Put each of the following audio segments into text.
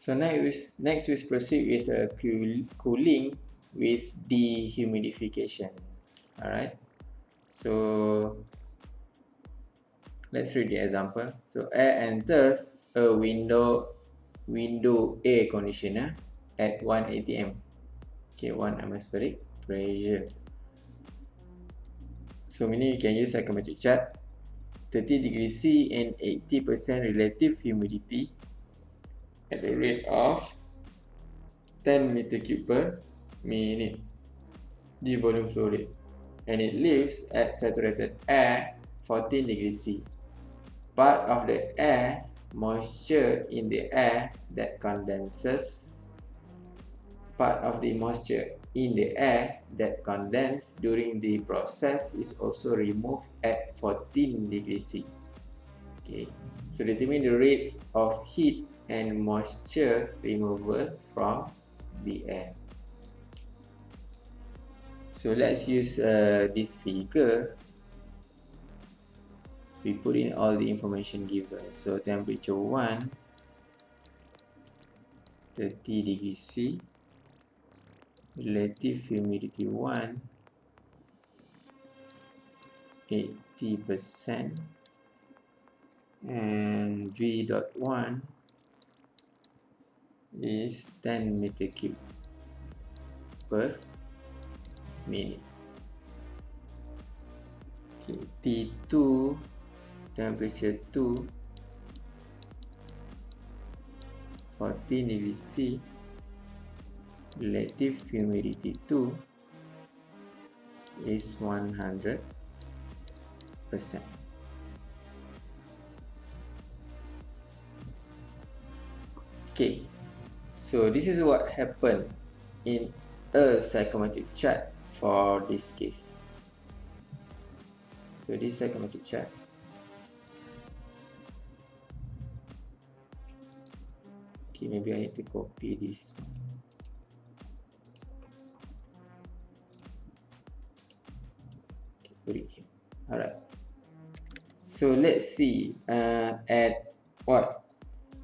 So next we proceed with cooling with dehumidification. Alright, so let's read the example. So air enters a window air conditioner at 1 atm. Okay, 1 atmospheric pressure. So meaning you can use psychometric chart, 30 degrees C and 80% relative humidity at the rate of 10 meter cube per minute, the volume flow rate, and it lives at saturated air 14 degrees C. Part of the air moisture in the air that condenses during the process is also removed at 14 degrees C. Okay, so determine the rates of heat and moisture removal from the air. So let's use this figure. We put in all the information given. So temperature 1, 30 degrees C, relative humidity 1, 80%, and V.1 is 10 meter cube per minute. Okay, T2, temperature 2, 14 degrees C, relative humidity 2 is 100%. Okay, so this is what happened in a psychometric chart for this case. So this psychometric chart, okay, maybe I need to copy this one. Okay, put it here. Alright, so let's see at what?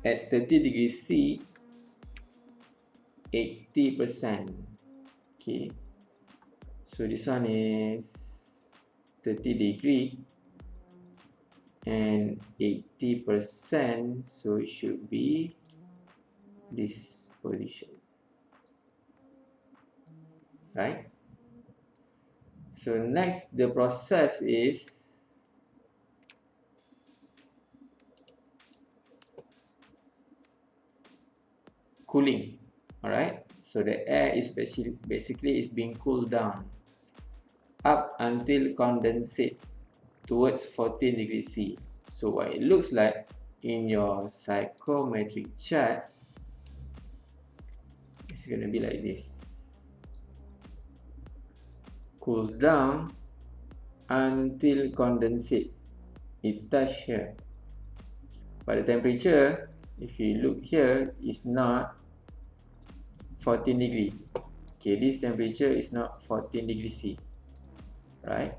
At 30 degrees C, 80%. Okay, so this one is 30 degree and 80%, so it should be this position, right? So next, the process is cooling. All right, so the air is basically is being cooled down up until condensate towards 14 degrees C. So what it looks like in your psychometric chart, it's going to be like this. Cools down until condensate. It touch here. But the temperature, if you look here, is not 14 degree. Okay, this temperature is not 14 degrees C, right?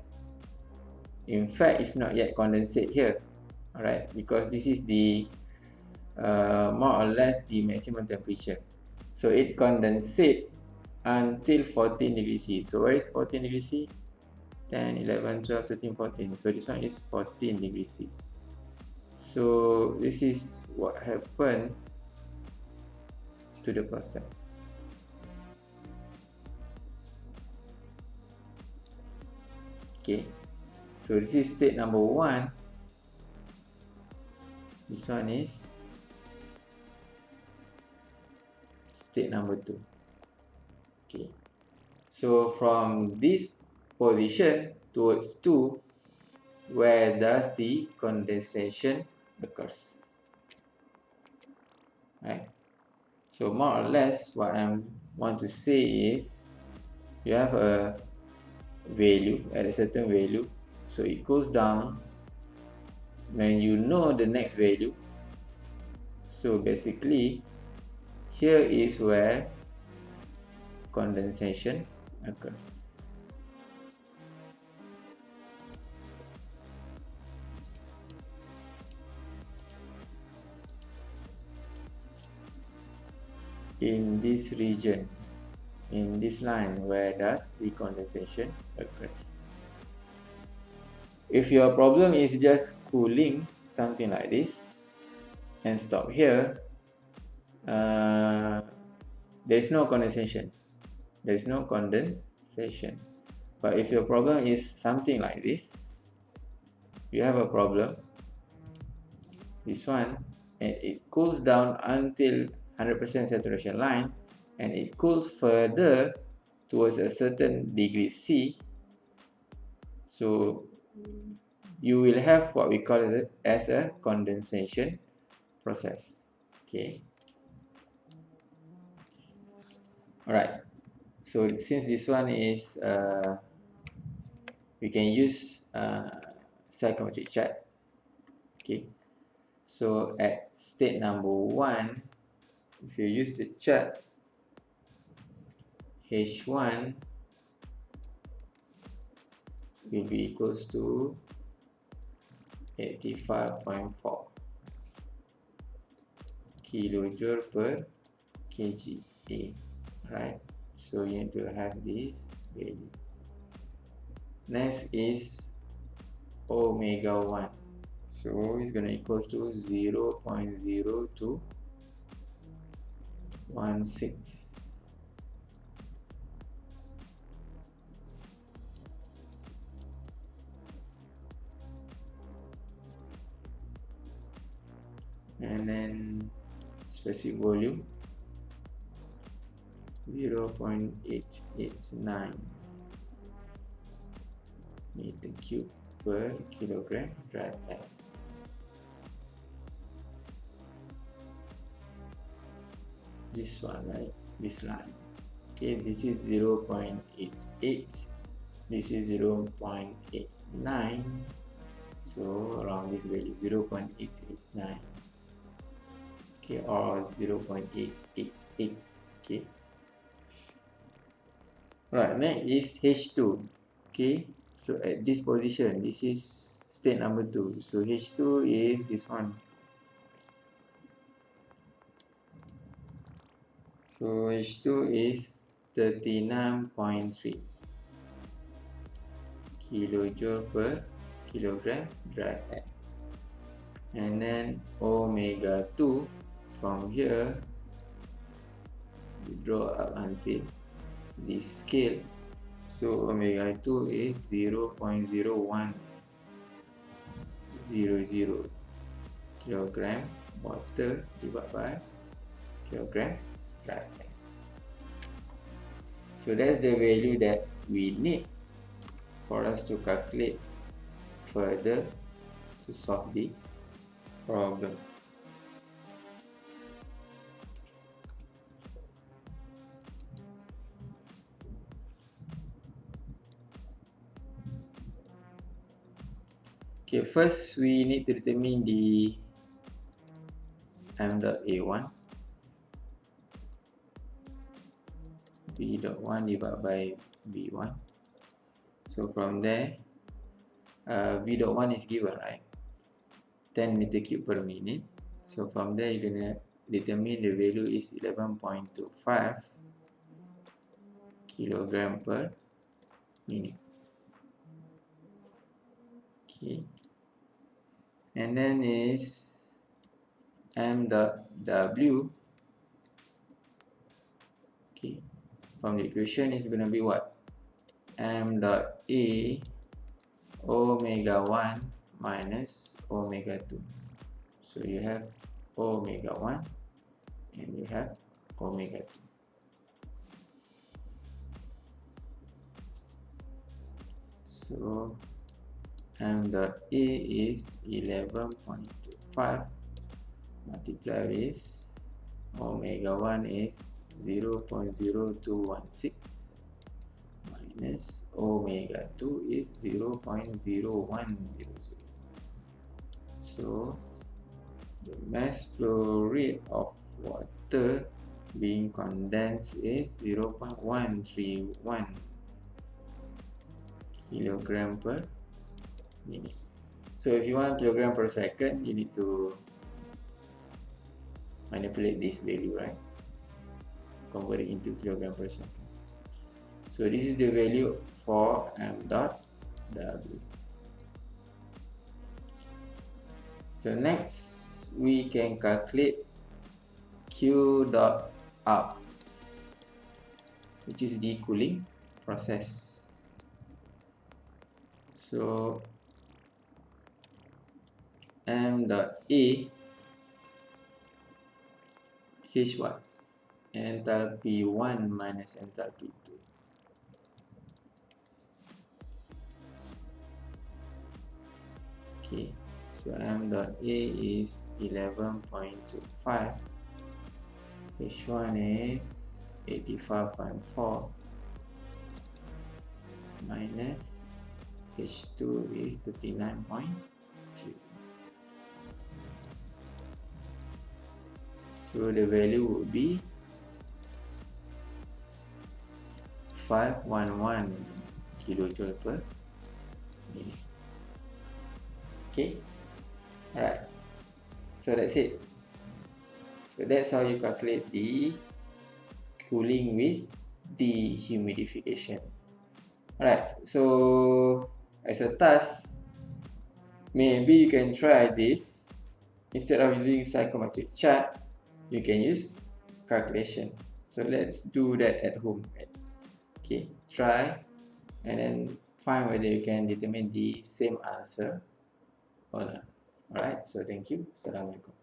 In fact, it's not yet condensate here, all right, because this is the more or less the maximum temperature. So it condensate until 14 degrees C. So where is 14 degrees C? 10, 11, 12, 13, 14. So this one is 14 degrees C. So this is what happened to the process. Okay, so this is state number 1. This one is state number 2. Okay, so from this position towards 2, where does the condensation occurs? Right, so more or less what I want to say is you have a value at a certain value, so it goes down when you know the next value. So basically here is where condensation occurs. in this region, in this line where does the condensation occurs. If your problem is just cooling, something like this, and stop here, there is no condensation. There is no condensation. But if your problem is something like this, you have a problem, this one, and it cools down until 100% saturation line, and it cools further towards a certain degree C. So you will have what we call it as a condensation process. Okay. Alright. So since this one is we can use psychometric chart. Okay. So at state number 1, if you use the chart, H1 will be equals to 85.4 kilojoule per kGA. Right, so you need to have this value. Next is omega 1, so it's going to equals to 0.0216. And then specific volume 0.889 meter cube per kilogram dry air. This one, right? This line. Okay, this is 0.88. This is 0.89. So around this value, 0.889. Okay, or 0.888. Okay. Right, next is H2. Okay, so at this position, this is state number 2. So H2 is this one. So H2 is 39.3 kilojoule per kilogram dry air. And then omega 2 from here, we draw up until this scale. So omega 2 is 0.0100 kilogram water divided by kilogram dry air. So that's the value that we need for us to calculate further to solve the problem. Okay, first we need to determine the m.A1, b.1 divided by b1. So from there, v.1 is given, right? 10 meter cube per minute. So from there, you're gonna determine the value is 11.25 kilogram per minute. Okay. And then is m.W. Okay. From the equation is gonna be what? m.A omega 1 minus omega 2. So you have omega 1 and you have omega 2. So m.A is 11.25 multiplied with omega 1 is 0.0216 minus omega 2 is 0.0100. So the mass flow rate of water being condensed is 0.131 kilogram per minute. So if you want kilogram per second, you need to manipulate this value, right? convert it into kilogram per second. So this is the value for m dot w. So next we can calculate q dot r, which is the cooling process. So m dot a h1, enthalpy 1 minus enthalpy 2. Okay, so m dot a is 11.25, h1 is 85.4 minus h2 is 39.3. So the value would be 511 kilojoule per minute. Okay, alright, so that's it. So that's how you calculate the cooling with dehumidification. Alright, so as a task, maybe you can try this. Instead of using psychometric chart, you can use calculation. So let's do that at home. Okay, try and then find whether you can determine the same answer or not. Alright, so thank you. Assalamualaikum.